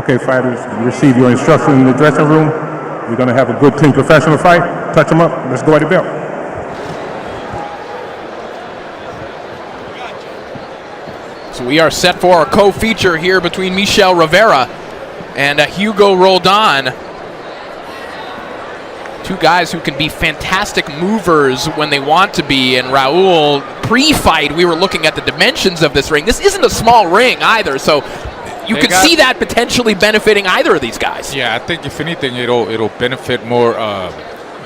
Okay, fighters, you receive your instruction in the dressing room. We're going to have a good, clean, professional fight. Touch them up. Let's go at the belt. So we are set for our co-feature here between Michel Rivera and Hugo Roldan. Two guys who can be fantastic movers when they want to be. And Raul, pre-fight, we were looking at the dimensions of this ring. This isn't a small ring either, so you can see that potentially benefiting either of these guys. Yeah, I think if anything, it'll benefit more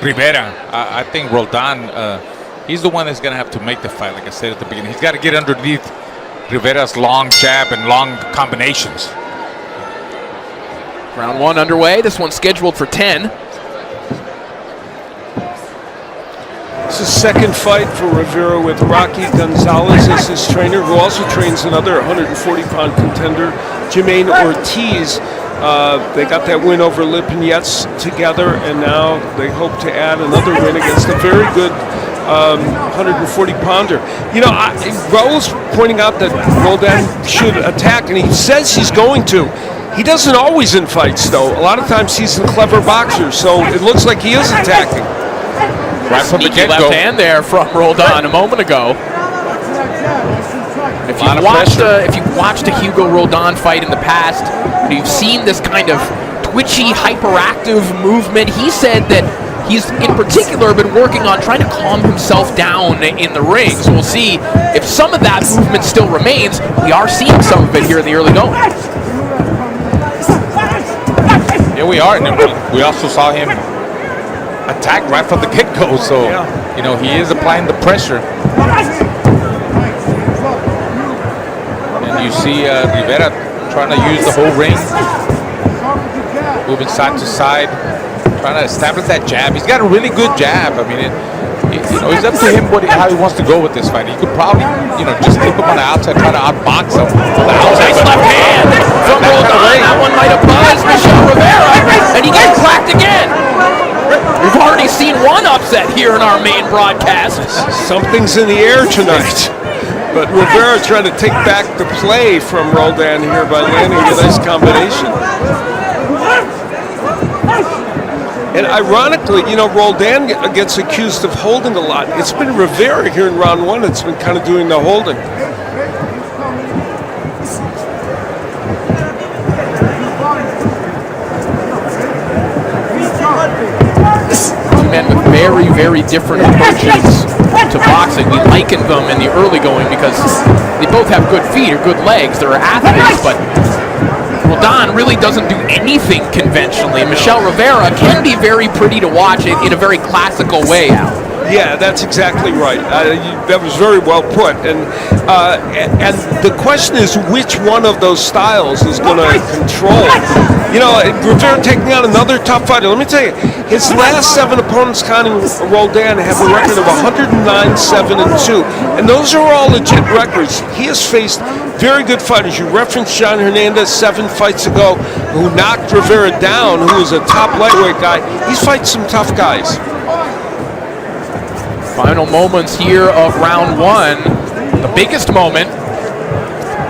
Rivera. I think Roldan, he's the one that's going to have to make the fight, like I said at the beginning. He's got to get underneath Rivera's long jab and long combinations. Round one underway. This one's scheduled for 10. It's his second fight for Rivera with Rocky Gonzalez as his trainer, who also trains another 140-pound contender, Jermaine Ortiz. They got that win over Lipinets together, and now they hope to add another win against a very good 140-pounder. You know, Raul's pointing out that Roldan should attack, and he says he's going to. He doesn't always in fights, though. A lot of times he's a clever boxer, so it looks like he is attacking. Right from the get-go. Left hand there from Roldan a moment ago. If you've watched a Hugo Roldan fight in the past, and you've seen this kind of twitchy, hyperactive movement, he said that he's in particular been working on trying to calm himself down in the ring. So we'll see if some of that movement still remains. We are seeing some of it here in the early going. Yeah, we are. And we also saw him attack right from the get-go. So, you know, he is applying the pressure. And you see Rivera trying to use the whole ring, moving side to side, trying to establish that jab. He's got a really good jab. I mean, you know, it's up to him how he wants to go with this fight. He could probably, you know, just keep him on the outside, try to outbox him. Nice left hand from Roldan. That one might have buzzed Michel Rivera, and he gets cracked again. We've already seen one upset here in our main broadcast. Something's in the air tonight. But Rivera trying to take back the play from Roldan here by landing a nice combination. And ironically, you know, Roldan gets accused of holding a lot. It's been Rivera here in round one that's been kind of doing the holding. Men with very, very different approaches to boxing. We likened them in the early going because they both have good feet or good legs. They're athletes, but Roldan really doesn't do anything conventionally. Michel Rivera can be very pretty to watch in a very classical way, Al. Yeah, that's exactly right. That was very well put. And the question is which one of those styles is going to control. You know, Rivera taking on another tough fighter. Let me tell you, his last 7 opponents, counting Roldan, have a record of 109-7-2. And those are all legit records. He has faced very good fighters. You referenced John Hernandez 7 fights ago, who knocked Rivera down, who was a top lightweight guy. He's fighting some tough guys. Final moments here of round one. The biggest moment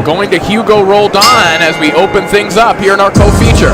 going to Hugo Roldan as we open things up here in our co-feature.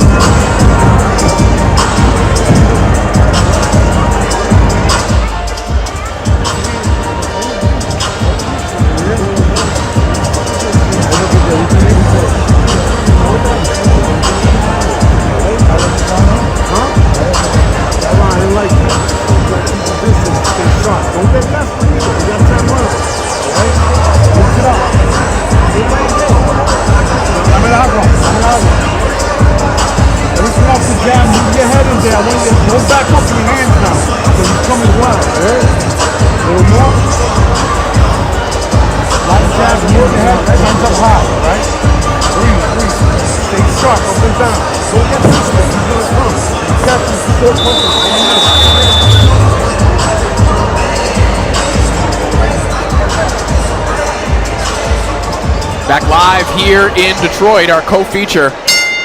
Back live here in Detroit, our co-feature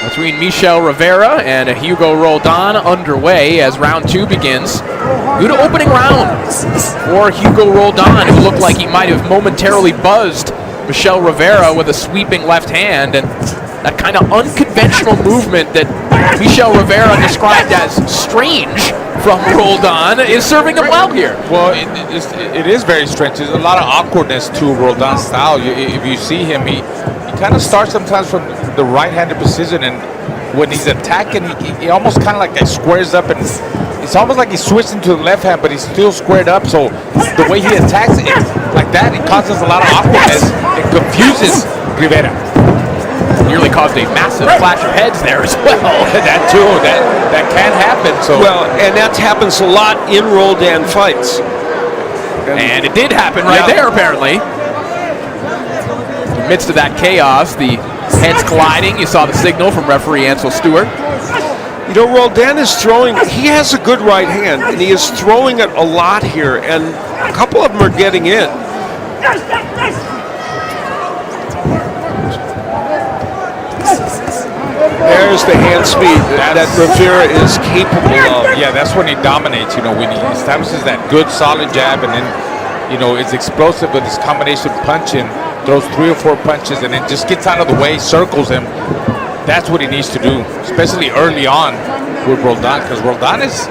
between Michel Rivera and Hugo Roldan underway as round two begins. Good opening round for Hugo Roldan, who looked like he might have momentarily buzzed Michel Rivera with a sweeping left hand. And that kind of unconventional movement that Michel Rivera described as strange from Roldan is serving him well here. Well, it is very strange. There's a lot of awkwardness to Roldan's style. If you see him, he kind of starts sometimes from the right-handed position, and when he's attacking, he almost kind of like squares up, and it's almost like he's switching to the left hand, but he's still squared up. So the way he attacks it like that, it causes a lot of awkwardness. It confuses Rivera. Nearly caused a massive clash of heads there as well. That too, that can happen. So Well, and that happens a lot in Roldan fights. and it did happen right there, apparently. In the midst of that chaos, the heads colliding. You saw the signal from referee Ansel Stewart. You know, Roldan is throwing, he has a good right hand, and he is throwing it a lot here, and a couple of them are getting in. There's the hand speed that Rivera is capable of. yeah, that's when he dominates. When he establishes that good solid jab, and then is explosive with his combination punching, throws 3 or 4 punches, and then just gets out of the way, circles him. That's what he needs to do, especially early on with Roldan, because Roldan he's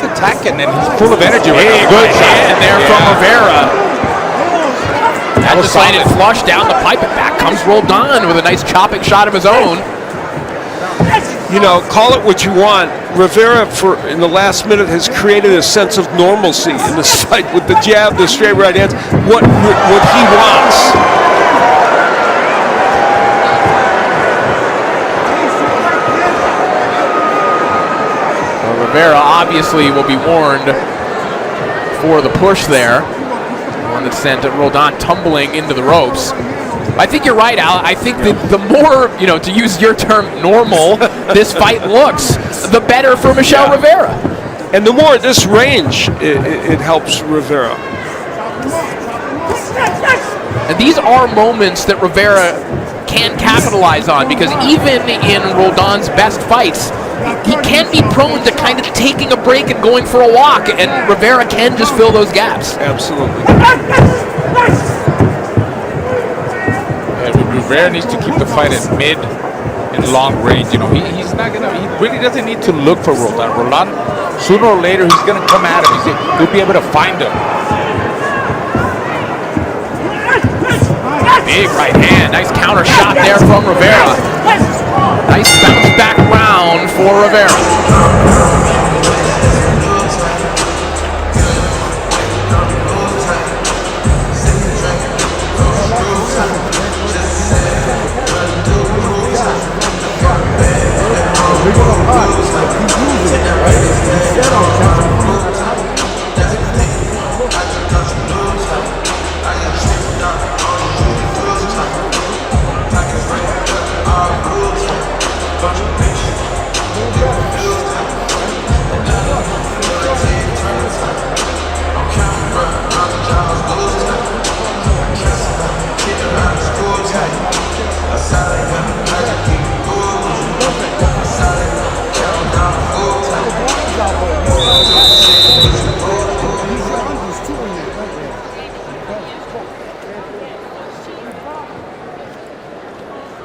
attacking and he's full of energy. Hey, good hand there from Rivera. That was just landed solid. flush down the pipe, and back comes Roldan with a nice chopping shot of his own. Call it what you want. Rivera, in the last minute, has created a sense of normalcy in this fight with the jab, the straight right hands, what he wants. Rivera obviously will be warned for the push there. One that sent Roldan tumbling into the ropes. I think you're right, Al. I think that the more, to use your term, normal this fight looks, the better for Michel Rivera. And the more at this range, it helps Rivera. And these are moments that Rivera can capitalize on, because even in Roldan's best fights, he can be prone to kind of taking a break and going for a walk, and Rivera can just fill those gaps. Absolutely. Rivera needs to keep the fight at mid and long range. He's not gonna. He really doesn't need to look for Roldan. Roldan, sooner or later, he's gonna come at him. He'll be able to find him. Big right hand, nice counter shot there from Rivera. Nice bounce back round for Rivera.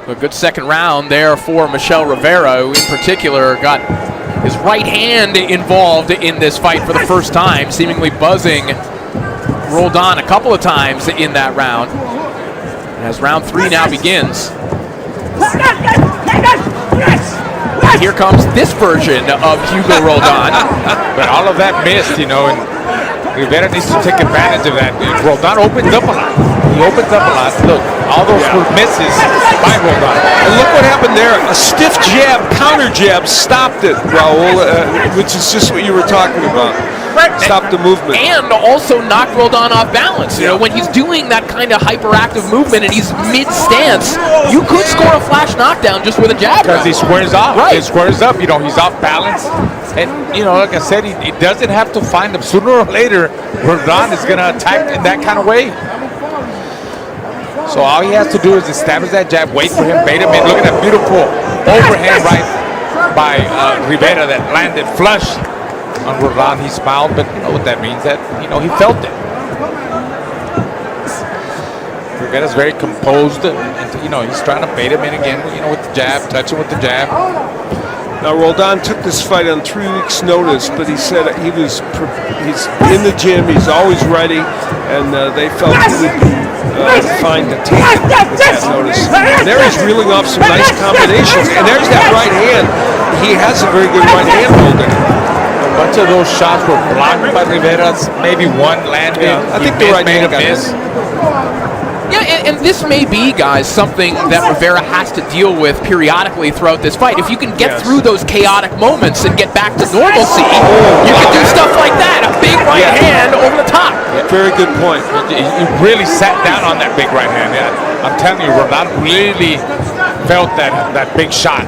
A good second round there for Michel Rivera, who in particular got his right hand involved in this fight for the first time, seemingly buzzing Roldan a couple of times in that round. As round 3 now begins. And here comes this version of Hugo Roldan. But all of that missed, and Rivera needs to take advantage of that. Roldan opens up a lot. He opens up a lot. Look, all those were misses by Roldan. And look what happened there. A stiff jab, counter jab stopped it, Raul, which is just what you were talking about. Stop the movement. And also knock Roldan off balance. When he's doing that kind of hyperactive movement and he's mid-stance, you could score a flash knockdown just with a jab. Because he squares off. Right. He squares up. He's off balance. And, like I said, he doesn't have to find him. Sooner or later, Roldan is going to attack in that kind of way. So all he has to do is establish that jab, wait for him, bait him in. Look at that beautiful overhand right by Rivera that landed flush on Roldan. He smiled, but you know what that means? That he felt it. Rivera's very composed. And, you know, he's trying to bait him in again, you know, with the jab, touch him with the jab. Now, Roldan took this fight on 3 weeks' notice, but he said he's in the gym, he's always ready, and they felt he would be fine to take it with that notice. And there he's reeling off some nice combinations, and there's that right hand. He has a very good right hand holding. A bunch of those shots were blocked by Rivera's, maybe one landed. Yeah, I think the right hand got miss. Yeah, and this may be, guys, something that Rivera has to deal with periodically throughout this fight. If you can get through those chaotic moments and get back to normalcy, you can do stuff like that. A big right hand over the top. Very good point. He really sat down on that big right hand. Yeah, I'm telling you, Roldan really felt that big shot.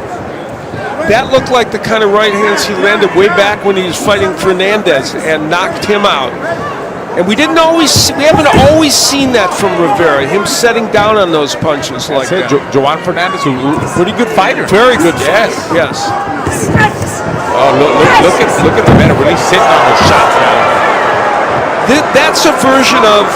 That looked like the kind of right hands he landed way back when he was fighting Fernandez and knocked him out. And we haven't always seen that from Rivera, him setting down on those punches like that. Joan Fernandez, a pretty good fighter. Very good Yes. fighter. Yes. Oh, look at Rivera really sitting on those shots now. That's a version of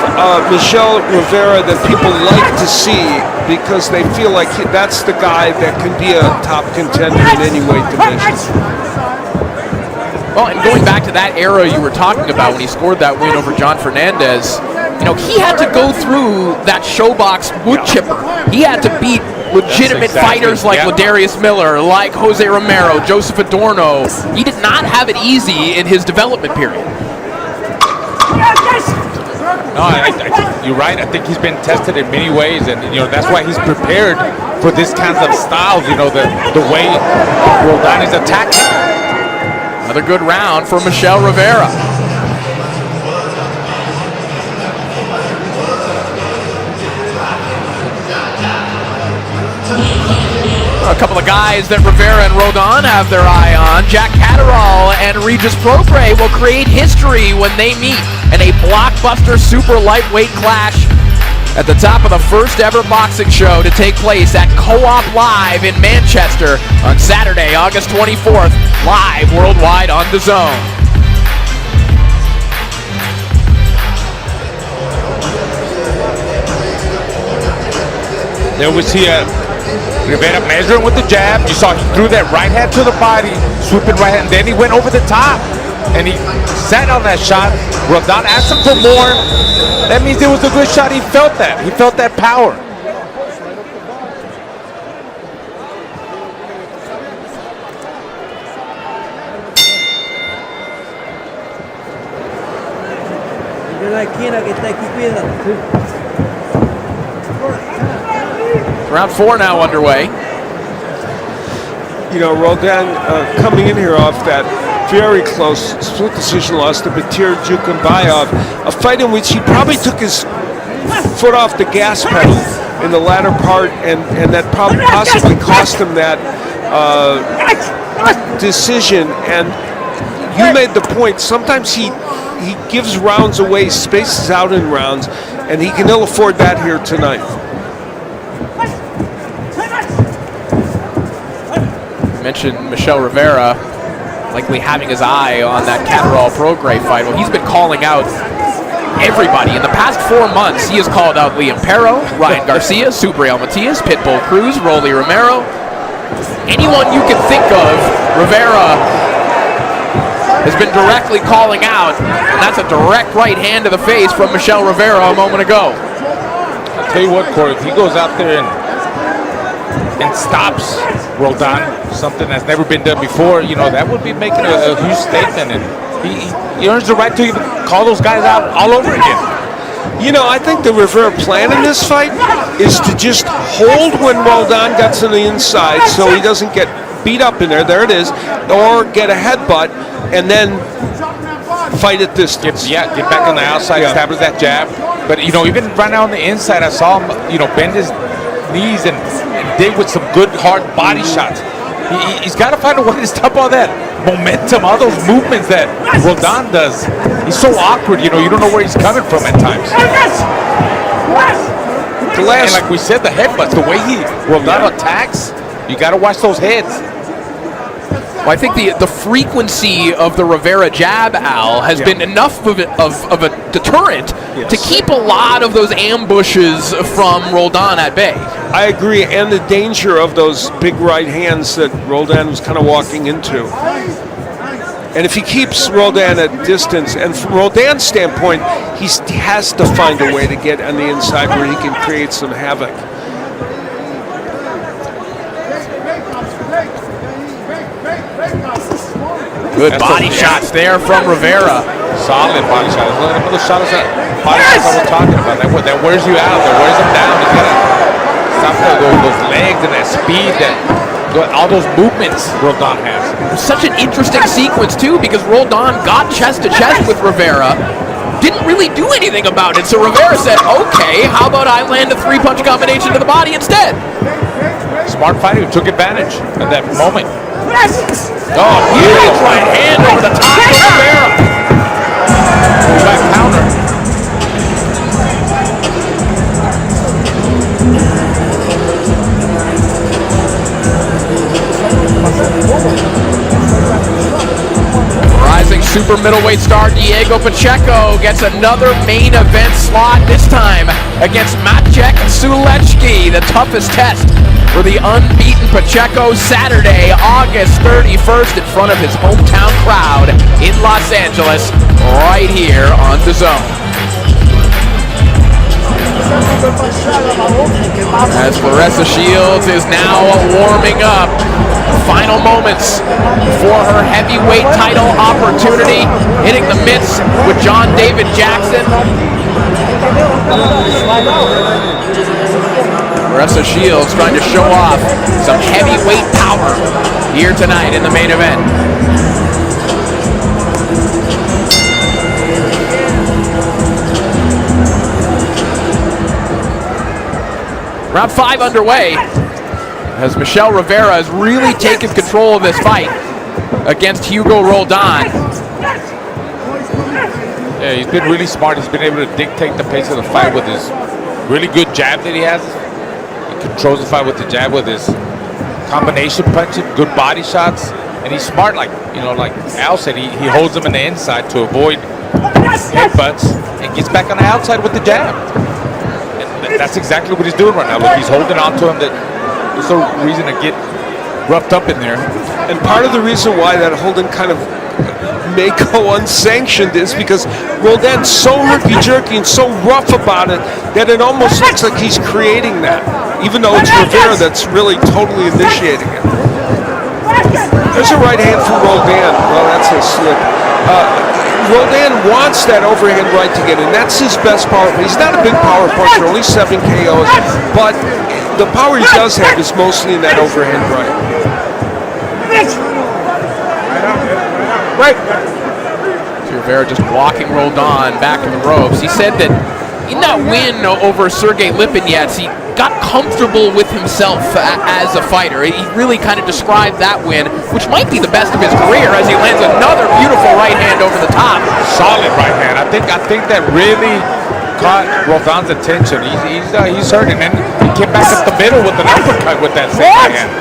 Michel Rivera that people like to see because they feel like that's the guy that can be a top contender in any weight division. Well, and going back to that era you were talking about when he scored that win over John Fernandez, you know, he had to go through that showbox wood chipper. He had to beat legitimate fighters like Ladarius Miller, like Jose Romero, Joseph Adorno. He did not have it easy in his development period. No, you're right. I think he's been tested in many ways, and you know that's why he's prepared for this kinds of styles. You know, the way Roldan is attacking. Another good round for Michel Rivera. A couple of guys that Rivera and Roldan have their eye on. Jack Catterall and Regis Prograis will create history when they meet in a blockbuster super lightweight clash at the top of the first ever boxing show to take place at Co-op Live in Manchester on Saturday, August 24th, live worldwide on DAZN. There we see Rivera measuring with the jab. You saw he threw that right hand to the body, swooping right hand, and then he went over the top. And he sat on that shot. Roldan asked him for more. That means it was a good shot. He felt that. He felt that power. Round 4 now underway. You know, Roldan coming in here off that very close split decision loss to Batir Jukambayov, a fight in which he probably took his foot off the gas pedal in the latter part, and that probably possibly cost him that decision. And you made the point, sometimes he gives rounds away, spaces out in rounds, and he can ill afford that here tonight. Mentioned Michel Rivera likely having his eye on that Catterall Prograis fight. Well, he's been calling out everybody. In the past 4 months, he has called out Liam Perro, Ryan Garcia, Subriel Matias, Pitbull Cruz, Rolly Romero. Anyone you can think of, Rivera has been directly calling out, and that's a direct right hand to the face from Michel Rivera a moment ago. I'll tell you what, Corey, if he goes out there and stops Roldan, something that's never been done before, you know, that would be making a huge statement, and he earns the right to even call those guys out all over again. You know, I think the Rivera plan in this fight is to just hold when Roldan gets on the inside so he doesn't get beat up in there, it is, or get a headbutt and then fight at distance. Get back on the outside, establish that jab. But, you know, even right now on the inside, I saw him, you know, bend his knees and dig with some good hard body shots. He's got to find a way to stop all that momentum, all those movements that Roldan does. He's so awkward, you know, you don't know where he's coming from at times. And like we said, the headbutts, the way Roldan attacks, you got to watch those heads. Well, I think the frequency of the Rivera jab, Al, has been enough of a deterrent to keep a lot of those ambushes from Roldan at bay. I agree, and the danger of those big right hands that Roldan was kind of walking into. And if he keeps Roldan at distance, and from Roldan's standpoint, he has to find a way to get on the inside where he can create some havoc. Good body shots there from Rivera. Solid body shots. Another shot is body shots I was talking about. That wears you out. That wears him down. He's got to stop those legs and that speed, all those movements Roldan has. Such an interesting sequence, too, because Roldan got chest to chest with Rivera, didn't really do anything about it. So Rivera said, okay, how about I land a three-punch combination to the body instead? Smart fighter who took advantage of that moment. Oh, huge right hand over the top of Rivera. Back counter. Rising super middleweight star Diego Pacheco gets another main event slot, this time against Maciej Sulecki, the toughest test for the unbeaten Pacheco, Saturday, August 31st, in front of his hometown crowd in Los Angeles, right here on DAZN. As Claressa Shields is now warming up, final moments for her heavyweight title opportunity, hitting the mitts with John David Jackson. Claressa Shields trying to show off some heavyweight power here tonight in the main event. Round 5 underway as Michel Rivera has really taken control of this fight against Hugo Roldan. Yeah, he's been really smart. He's been able to dictate the pace of the fight with his really good jab that he has. He controls the fight with the jab, with his combination punching, good body shots, and he's smart. Like Al said, he holds them on the inside to avoid headbutts and gets back on the outside with the jab. And that's exactly what he's doing right now. Look, he's holding on to him. There's no reason to get roughed up in there. And part of the reason why that holding kind of may go unsanctioned is because Roldan's so herky-jerky and so rough about it that it almost looks like he's creating that, even though it's Rivera that's really totally initiating it. There's a right hand from Roldan. Well, that's a slip. Roldan wants that overhand right to get in. That's his best power. He's not a big power puncher, only 7 KOs, but the power he does have is mostly in that overhand right. Rivera just walking Roldan back to the ropes. He said that in that win over Sergey Lipinets, he got comfortable with himself as a fighter. He really kind of described that win, which might be the best of his career, as he lands another beautiful right hand over the top. Solid right hand. I think that really caught Roldan's attention. He's hurt, and then he came back up the middle with an uppercut with that same right hand.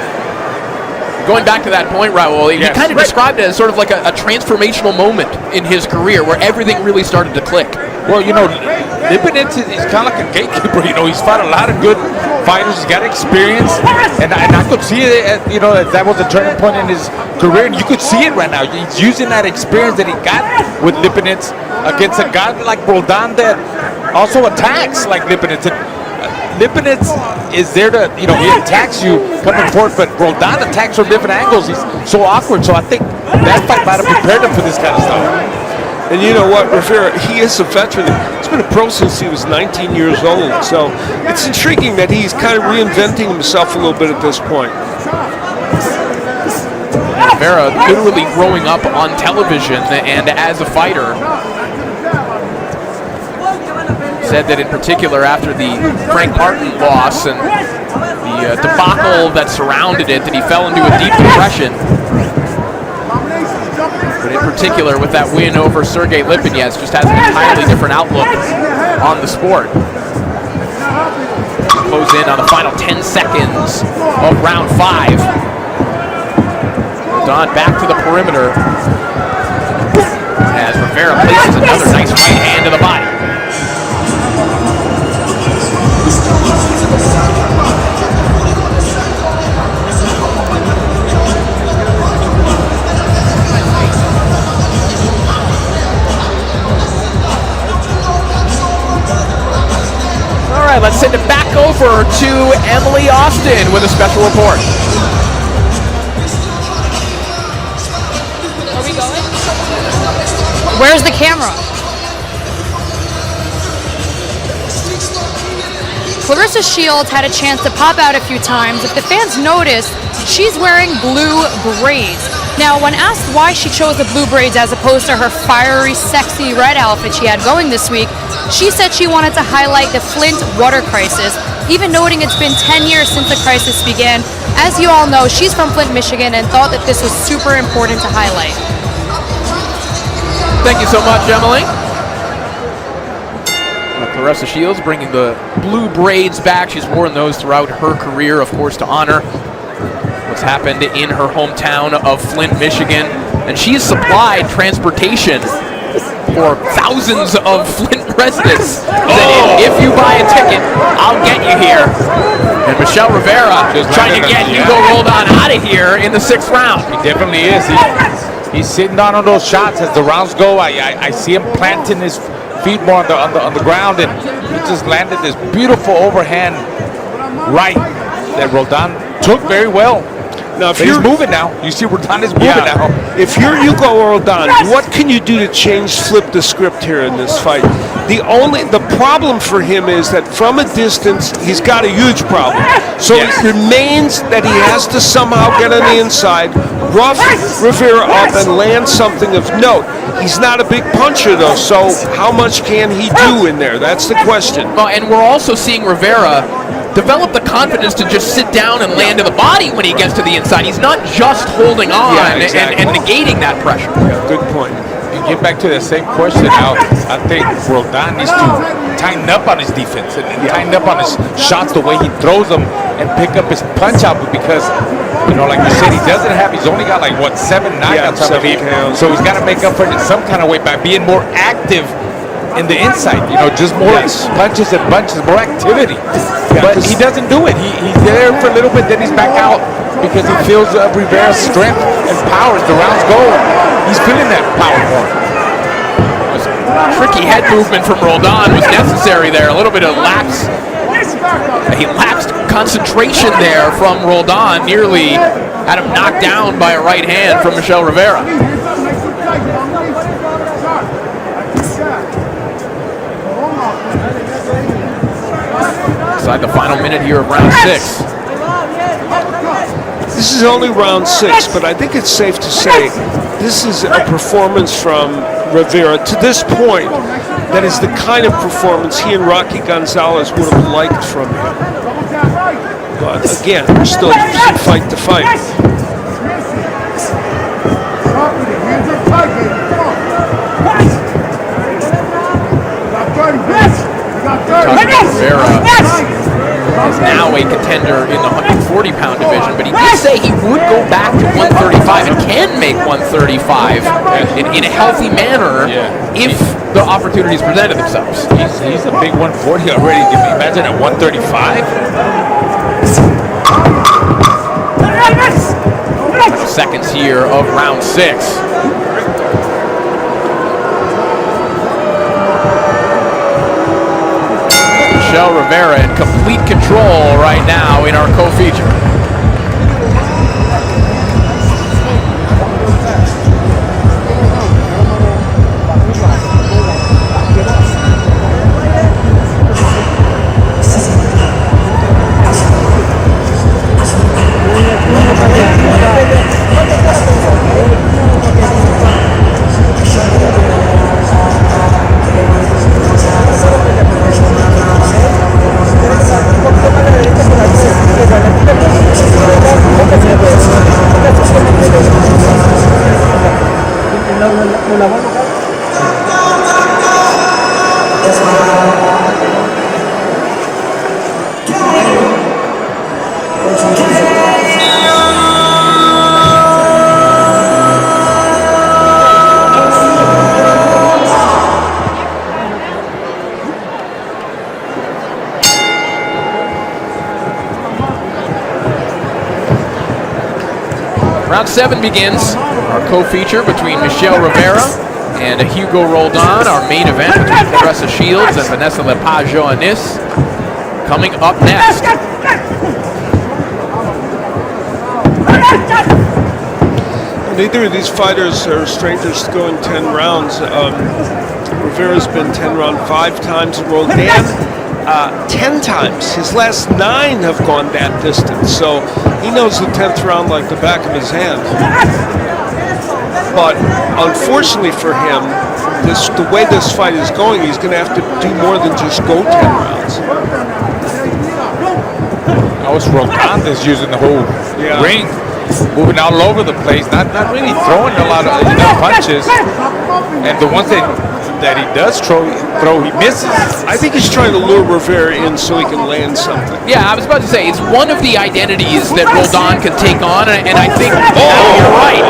Going back to that point, Raul, he kind of described it as sort of like a transformational moment in his career where everything really started to click. Well, Lipinets is kind of like a gatekeeper. He's fought a lot of good fighters. He's got experience, and I could see it. That was a turning point in his career, and you could see it right now. He's using that experience that he got with Lipinets against a guy like Roldan that also attacks like Lipinets. Lipinets is there to, he attacks you coming forward, but Roldan attacks from different angles. He's so awkward, so I think that fight might have prepared him for this kind of stuff. And you know what, Rivera, he is a veteran. He's been a pro since he was 19 years old, so it's intriguing that he's kind of reinventing himself a little bit at this point. Rivera literally growing up on television and as a fighter, said that in particular after the Frank Martin loss and the debacle that surrounded it, that he fell into a deep depression. But in particular with that win over Sergey Lipinets, just has an entirely different outlook on the sport. Close in on the final 10 seconds of round 5. Roldan back to the perimeter as Rivera places another nice right hand to the body. All right, let's send it back over to Emily Austin with a special report. Are we going? Where's the camera? Clarissa Shields had a chance to pop out a few times. If the fans noticed, she's wearing blue braids. Now, when asked why she chose the blue braids as opposed to her fiery, sexy red outfit she had going this week, she said she wanted to highlight the Flint water crisis, even noting it's been 10 years since the crisis began. As you all know, she's from Flint, Michigan, and thought that this was super important to highlight. Thank you so much, Emily. Clarissa Shields bringing the blue braids back. She's worn those throughout her career, of course, to honor what's happened in her hometown of Flint, Michigan. And she's supplied transportation for thousands of Flint residents. If you buy a ticket, I'll get you here. And Michel Rivera just trying to get Hugo Rolda out of here in the 6th round. He definitely is. He's sitting down on those shots as the rounds go. I see him planting his feet more on the ground, and he just landed this beautiful overhand right that Roldan took very well. Now, if He's moving now. You see Roldan is moving now. If you're Hugo Roldan, what can you do to flip the script here in this fight? The problem for him is that from a distance, he's got a huge problem. So it remains that he has to somehow get on the inside, rough Rivera up, and land something of note. He's not a big puncher, though, so how much can he do in there? That's the question. Well, and we're also seeing Rivera develop the confidence to just sit down and land to the body when he gets to the inside. He's not just holding on and negating that pressure. Yeah, good point. You get back to the same question now. I think Roldan needs to tighten up on his defense and tighten up on his shots, the way he throws them, and pick up his punch out, because, like you said, he's only got 7 knockouts, I believe. So he's got to make up for it in some kind of way by being more active in the inside, just more punches and bunches, more activity. But he doesn't do it. He's there for a little bit, then he's back out because he feels Rivera's strength and power as the rounds go. He's feeling that power more. Tricky head movement from Roldan was necessary there. A little bit of lapse. He lapsed concentration there from Roldan. Nearly had him knocked down by a right hand from Michel Rivera. Inside the final minute here of round 6. This is only round 6, but I think it's safe to say this is a performance from Rivera to this point that is the kind of performance he and Rocky Gonzalez would have liked from him. But again, we're still fight to fight. Rivera is now a contender in the 140-pound division, but he did say he would go back to 135 and can make 135 in a healthy manner if the opportunities presented themselves. He's a big 140 already. Can you imagine at 135? Seconds here of round 6. Michel Rivera in complete control right now in our co-feature. Round 7 begins. Our co-feature between Michel Rivera and Hugo Roldan. Our main event between Claressa Shields and Vanessa Lepage-Joannis. Coming up next. Neither of these fighters are strangers to going 10 rounds. Rivera's been 10 round 5 times. Roldan 10 times. His last 9 have gone that distance. So he knows the 10th round like the back of his hand. But unfortunately for him, the way this fight is going, he's going to have to do more than just go 10 rounds. I was Roldan is using the whole ring, moving all over the place, not really throwing a lot of punches. And the ones that he does throw, he misses. I think he's trying to lure Rivera in so he can land something. Yeah, I was about to say, it's one of the identities that Roldan can take on, and I think you're right.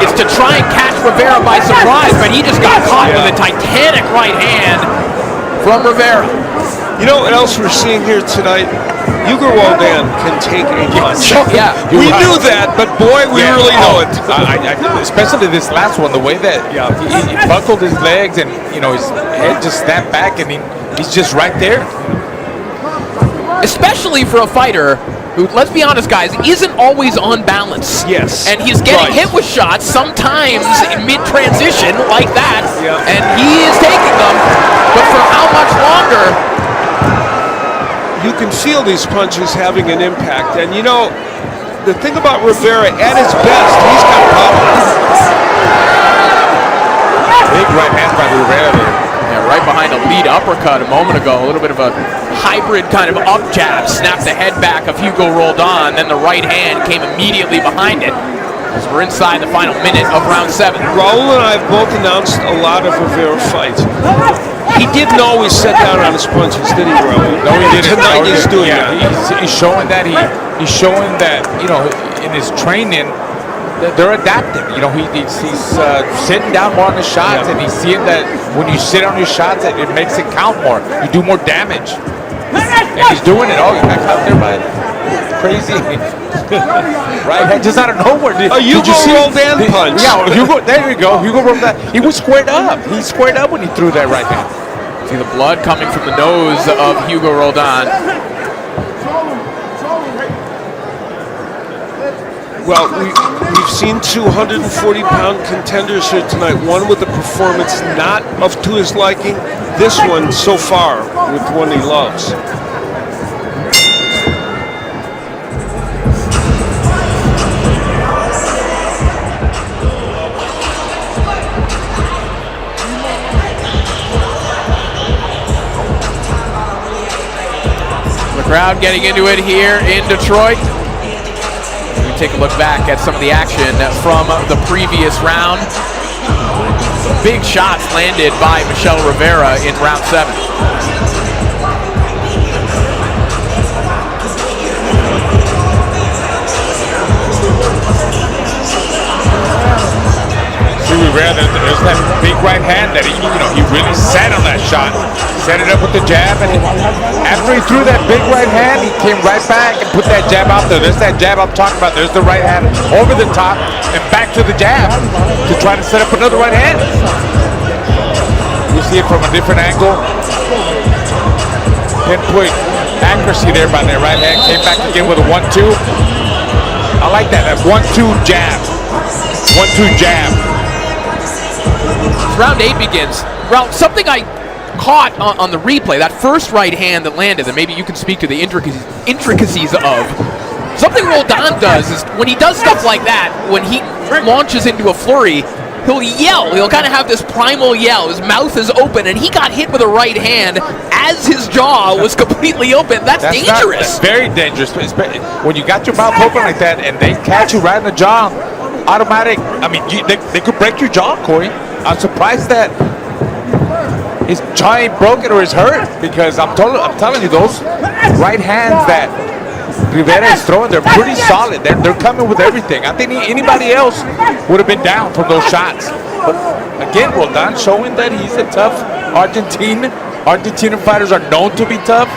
It's to try and catch Rivera by surprise, but he just got caught with a titanic right hand from Rivera. You know what else we're seeing here tonight? Hugo Roldan can take a punch. Yeah, we knew that, but boy, we really know it. Especially this last one, the way that he buckled his legs and his head just snapped back, and he's just right there. Especially for a fighter who, let's be honest, guys, isn't always on balance. Yes. And he's getting hit with shots sometimes in mid-transition like that, and he is taking them. But for how much longer? You can feel these punches having an impact. And the thing about Rivera, at his best, he's got power. Big right hand by Rivera there. Yeah, right behind a lead uppercut a moment ago. A little bit of a hybrid kind of up jab. Snapped the head back of Hugo Roldan. Then the right hand came immediately behind it. As we're inside the final minute of round 7. Raul and I have both announced a lot of Rivera fights. He didn't always set down on his punches, did he, Raul? No, he didn't. Tonight he's doing that. He's showing that he's showing that in his training that they're adapting. He's sitting down more on the shots, and he's seeing that when you sit on your shots, it makes it count more. You do more damage, and he's doing it. Oh, he got out there by crazy. Right, just out of nowhere. A Hugo Roldan punch. Yeah, Hugo. There you go, Hugo Roldan. He was squared up. He squared up when he threw that right hand. See the blood coming from the nose of Hugo Roldan. Well, we've seen 240-pound contenders here tonight. One with a performance not to his liking. This one so far with one he loves. Crowd getting into it here in Detroit. We take a look back at some of the action from the previous round. Big shots landed by Michel Rivera in round 7. See Rivera, there's that big right hand that he really sat on that shot. Set it up with the jab, and after he threw that big right hand, he came right back and put that jab out there. There's that jab I'm talking about. There's the right hand over the top and back to the jab to try to set up another right hand. You see it from a different angle. Pinpoint accuracy there by that right hand. Came back again with a 1-2. I like that. That 1-2 jab. 1-2 jab. Round 8 begins. Something I caught on the replay, that first right hand that landed, that maybe you can speak to the intricacies of. Something Roldan does is when he does stuff like that, when he launches into a flurry, he'll yell. He'll kind of have this primal yell. His mouth is open, and he got hit with a right hand as his jaw was completely open. That's dangerous. That's very dangerous. When you got your mouth open like that and they catch you right in the jaw, automatic. I mean, they could break your jaw, Corey. I'm surprised that his jaw ain't broken or is hurt, because I'm telling you, those right hands that Rivera is throwing, they're pretty solid. They're coming with everything. I think anybody else would have been down from those shots. But again, Roldan showing that he's a tough Argentinian fighters are known to be tough.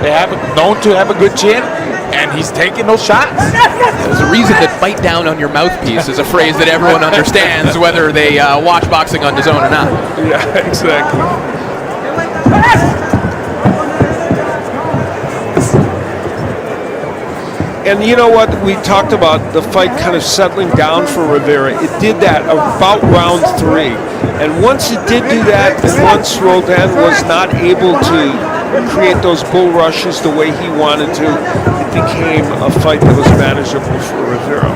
They have known to have a good chin, and he's taking those shots. There's a reason that "bite down on your mouthpiece" is a phrase that everyone understands, whether they watch boxing on DAZN or not. Yeah, exactly. And you know what? We talked about the fight kind of settling down for Rivera. It did that about round 3. And once it did do that, and once Roldan was not able to create those bull rushes the way he wanted to, it became a fight that was manageable for Rivera.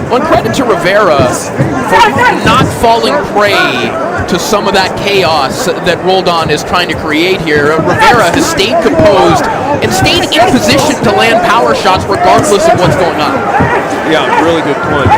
Well, credit to Rivera for not falling prey to some of that chaos that Roldan is trying to create here. Rivera has stayed composed and stayed in position to land power shots regardless of what's going on. Yeah, really good point.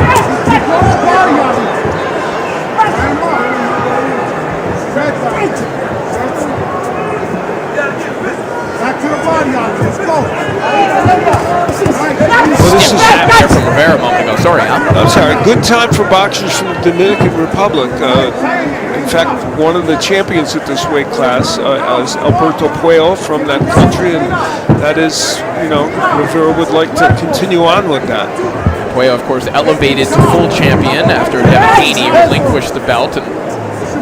Well, this is There from Rivera a moment ago. Sorry, Al. I'm sorry. Good time for boxers from the Dominican Republic. In fact, one of the champions at this weight class is Alberto Puello from that country, and that is, Rivera would like to continue on with that. Puello, of course, elevated to full champion after Devin Haney relinquished the belt and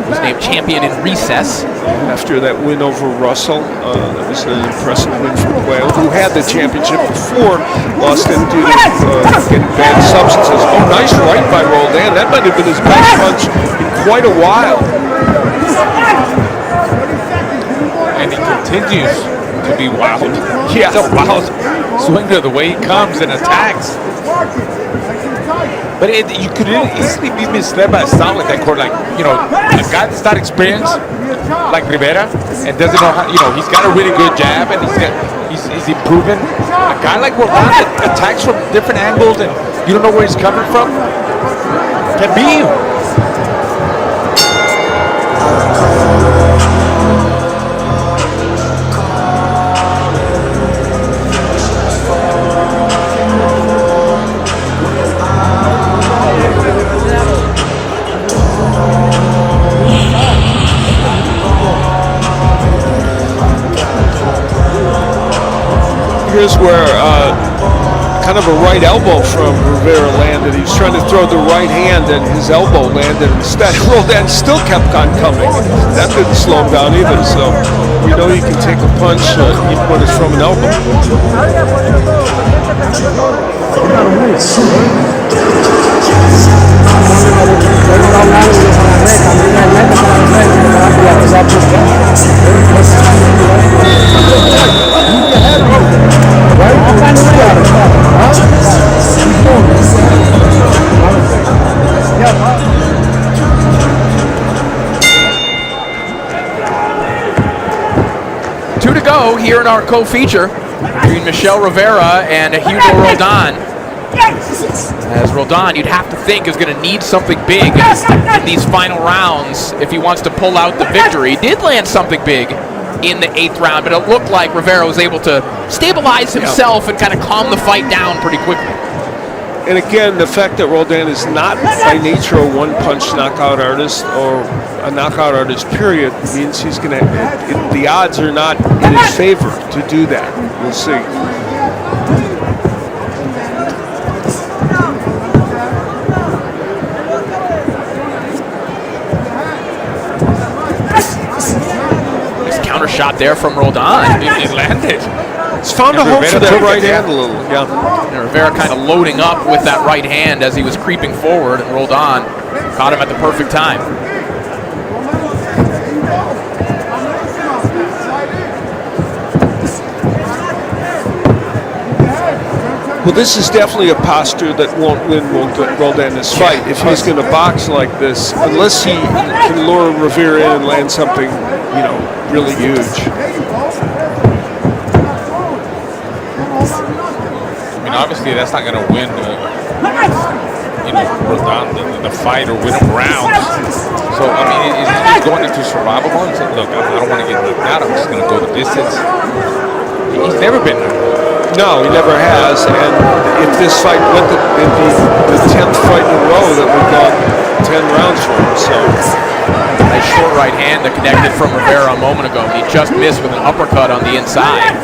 was named champion in recess. After that win over Russell, that was an impressive win for Puello, who had the championship before, lost it due to getting banned substances. Oh, nice right by Roldan. That might have been his best punch in quite a while. And he continues to be wild. Yeah. He's a wild swinger the way he comes and attacks. But you could easily be misled by a style like that, Court. Like, a guy that's not experienced, like Rivera, and doesn't know how, he's got a really good jab and he's improving. A guy like Roldan that attacks from different angles and you don't know where he's coming from, can be you. Here's where kind of a right elbow from Rivera landed. He was trying to throw the right hand and his elbow landed instead. Roldan still kept on coming. That didn't slow him down either, so you know you can take a punch even when it's from an elbow. Two to go here in our co-feature between Michel Rivera and Hugo Roldan. As Roldan, you'd have to think, is going to need something big in these final rounds if he wants to pull out the victory. He did land something big in the 8th round, but it looked like Rivera was able to stabilize himself and kind of calm the fight down pretty quickly. And again, the fact that Roldan is not by nature a one-punch knockout artist or a knockout artist, period, means he's going to, the odds are not in his favor to do that. We'll see. Nice counter shot there from Roldan. It landed. He's found a home for that right hand a little, And Rivera kind of loading up with that right hand as he was creeping forward, and Roldan caught him at the perfect time. Well, this is definitely a posture that won't win Roldan this fight. If he's going to box like this, unless he can lure Rivera in and land something, really huge. I mean, obviously that's not going to win, Roldan the fight or win him rounds. So, I mean, he's going into survival mode. He's like, look, I don't want to get knocked out. I'm just going to go the distance. He's never been knocked out. No, he never has. And if this fight went the 10th fight in a row, that would go 10 rounds for him. So, Nice short right hand that connected from Rivera a moment ago. He just missed with an uppercut on the inside.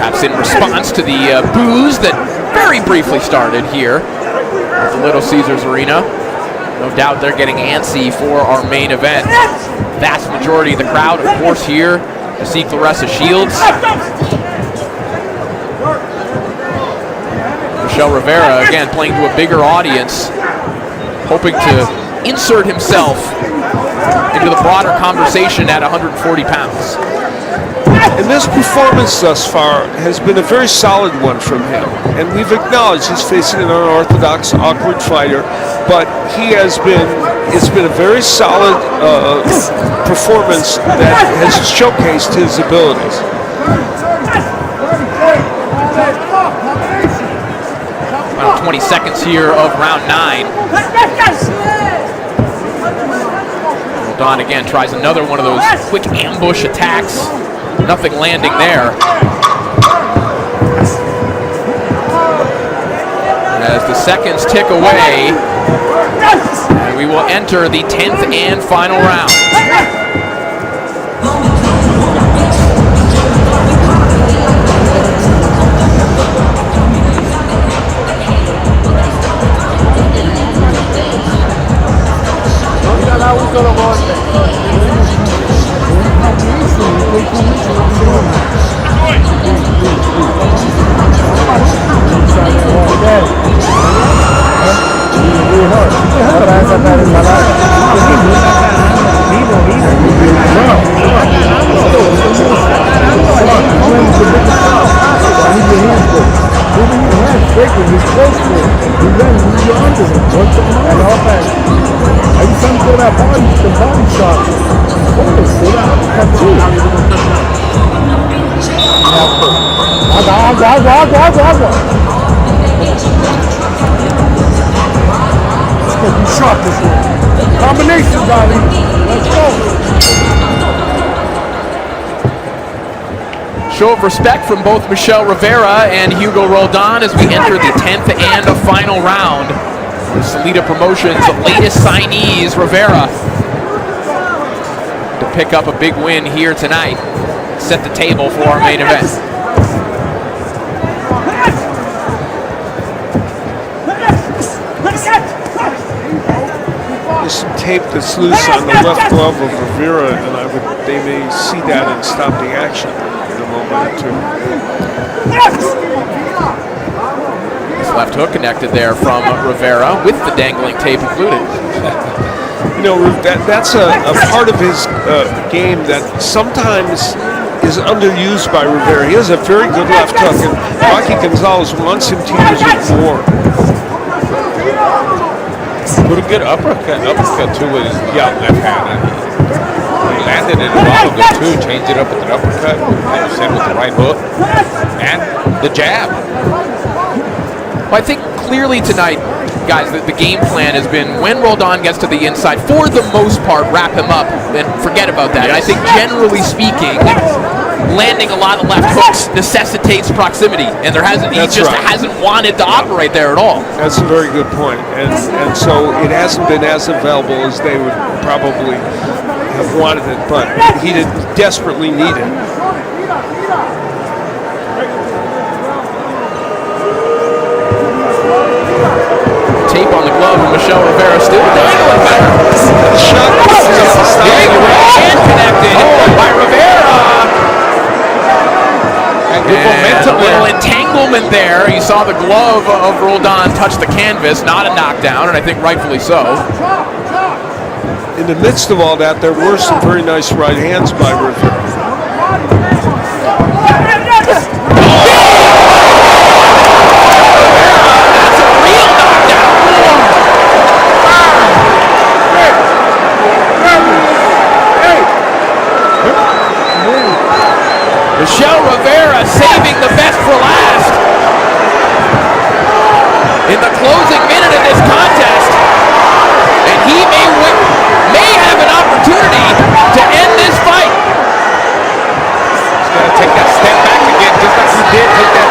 perhaps in response to the boos that very briefly started here at the Little Caesars Arena. No doubt they're getting antsy for our main event. Vast majority of the crowd, of course, here to see Claressa Shields. Michel Rivera, again, playing to a bigger audience, hoping to insert himself into the broader conversation at 140 pounds. And this performance thus far has been a very solid one from him. And we've acknowledged he's facing an unorthodox, awkward fighter, but it's been a very solid performance that has showcased his abilities. About 20 seconds here of round 9. Roldan again tries another one of those quick ambush attacks. Nothing landing there. As the seconds tick away, and we will enter the 10th and final round. Show of respect from both Michel Rivera and Hugo Roldan as we enter the 10th and a final round. Salida Promotions' latest signees, Rivera, to pick up a big win here tonight. Set the table for our main event. There's some tape that's loose on the left glove of Rivera, and they may see that and stop the action in a moment or two. This left hook connected there from Rivera with the dangling tape included. You know, that's a part of his game that sometimes is underused by Rivera. He has a very good left hook, and Rocky Gonzalez wants him to use it more. Put a good uppercut too with his left hand. He landed it a while ago too. Changed it up with an uppercut, like you said, with the right hook and the jab. Well, I think clearly tonight, guys, the game plan has been when Roldan gets to the inside, for the most part, wrap him up and forget about that. And I think generally speaking, landing a lot of left hooks necessitates proximity, and he hasn't wanted to operate there at all. That's a very good point, and so it hasn't been as available as they would probably have wanted it, but he did desperately need it. Tape on the glove, and Michel Rivera still dangling there. Shot And connected by Rivera. And a little entanglement there. You saw the glove of Roldan touch the canvas, not a knockdown, and I think rightfully so. In the midst of all that, there were some very nice right hands by Rivera. That's a real knockdown. Michel Rivera saving the best for last. In the closing minute of this contest, and he may have an opportunity to end this fight. He's got to take that step back again, just like he did. Take that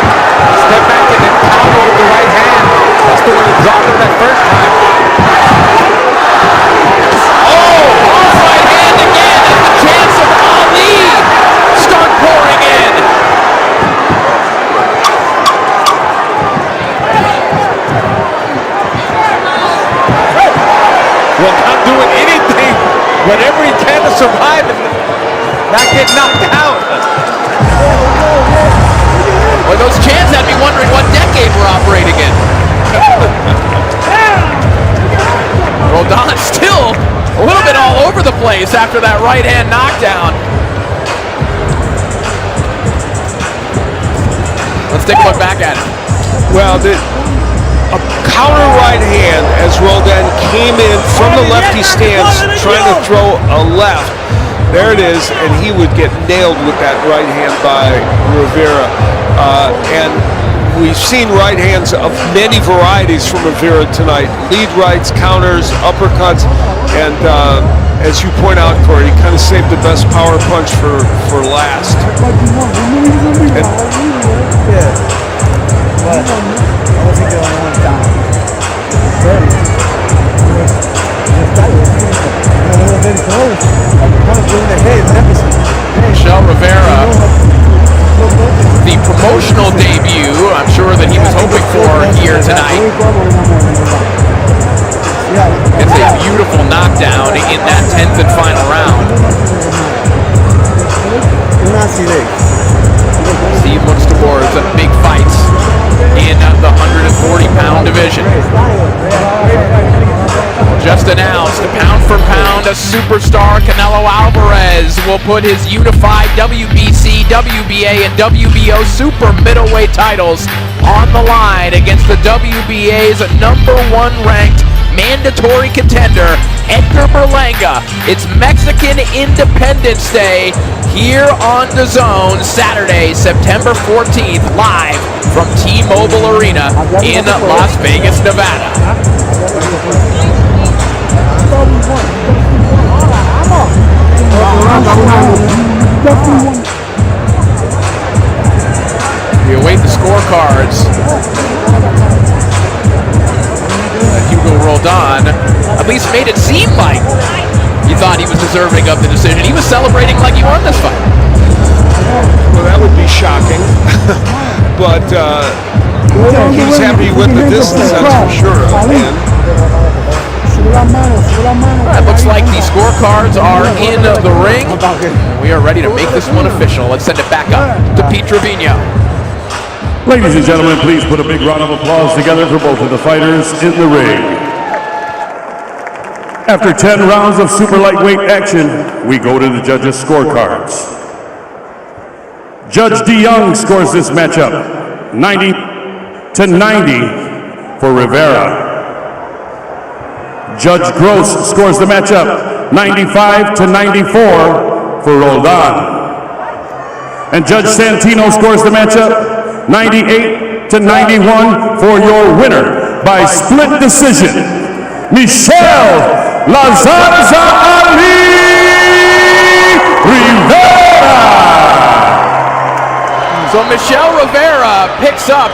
step back and then counter with the right hand. That's the way he dropped him that first time. Off right hand again, and the chance of Ali start pouring in. whatever he can to survive and not get knocked out. Boy, those chants had me wondering what decade we're operating in. Roldan still a little bit all over the place after that right hand knockdown. Let's take a look back at it. Well, a counter right hand as Roldan came in from the lefty stance trying to throw a left. There it is, and he would get nailed with that right hand by Rivera. And we've seen right hands of many varieties from Rivera tonight. Lead rights, counters, uppercuts, and as you point out, Corey, he kind of saved the best power punch for last. And, Michel Rivera, the promotional debut, I'm sure that he was hoping for here tonight. It's a beautiful knockdown in that 10th and final round. Steve looks towards big fights in the 140-pound division. Just announced, pound for pound, a superstar Canelo Alvarez will put his unified WBC, WBA, and WBO super middleweight titles on the line against the WBA's #1 ranked mandatory contender, Edgar Berlanga. It's Mexican Independence Day here on DAZN, Saturday, September 14th, live from T-Mobile Arena in Las Vegas, Nevada. We await the scorecards. Hugo Roldan at least made it seem like he thought he was deserving of the decision. He was celebrating like he won this fight. well, that would be shocking. But he was happy with the distance, that's for sure. It looks like the scorecards are in the ring. We are ready to make this one official. Let's send it back up to Pete Trevino. Ladies and gentlemen, please put a big round of applause together for both of the fighters in the ring. After 10 rounds of super lightweight action, we go to the judges' scorecards. Judge DeYoung scores this matchup 90-90 for Rivera. Judge Gross scores the matchup 95-94 for Roldan. And Judge Santino scores the matchup 98-91 for your winner by split decision, Michel Rivera. So Michel Rivera picks up